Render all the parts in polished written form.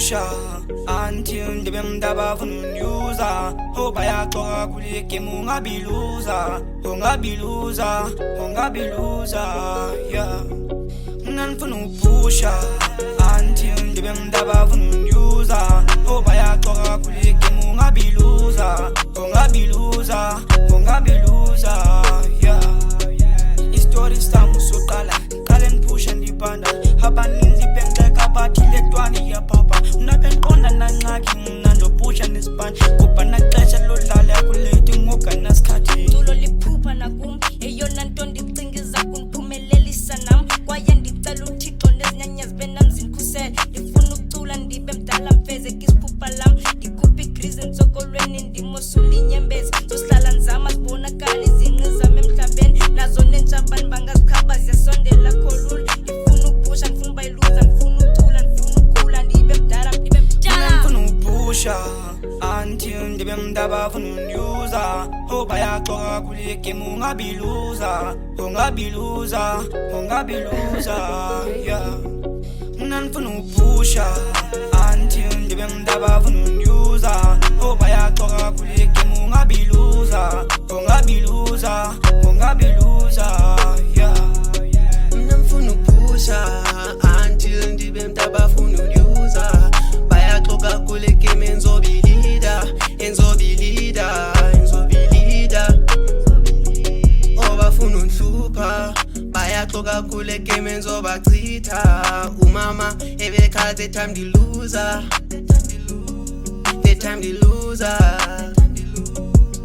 pusha until ndibe mdaba funa unyuza. Hoba yaxoka kule game ungabiluza, yeah. Mina nifuna upusha until ndibe mdaba funa unyuza. Hoba yaxoka kule game ungabiluza, yeah. Istory sami usoqala qale ngiphusha ndibanda abaninzi bengxeka bathi letwani yapapa. Unabenqonda nanxaki mna ndopusha nesipani kuba naxesha lodlala kuleti ngokanasikhathi. Tulo liphupha nakum eyona nto ndicingiza kuniphumelelisa nam kwaye ndicela uthixo nezinyanya zibe nam zindikhusele. Ndifuna ucula ndibe mdala mfezeke isiphupha lam ndikhuphe igrizi entsokolweni ndimosule inyembezi. Zosihlala nzama zibonakala izinqi zam emhlabeni nazo nentshabani bangazikhaba ziyasondela kholula. Ndifuna upusha ndifuna ubayiluza ndifuna ucula ndifuna ukhula ndibe mdala ndibe mdala. Nifuna upusha until ndibe mdaba funa unyuza. Hoba yaxoka kule game ungabiluza, yeah. Mina nifuna upusha until ndibe mdaba funa unyuza. Hoba yaxoka kule game ungabiluza, yeah. Mina nifuna upusha until ndibe mdaba funa unyuza. Bayaxoka kule game enzobilida. Obafuna unhlupha bayaxoka kule game enzobachitha. Umama ebekhaze time the loser.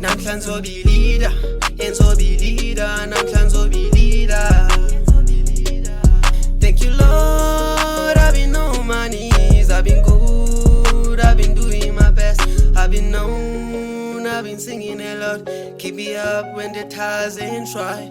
Namhla ngizobilida, namhla ngizobilida. Thank you Lord, I've been on my knees, I've been good, I've been doing my best, I've been known, I've been singing a lot. Keep me up when the times ain't right.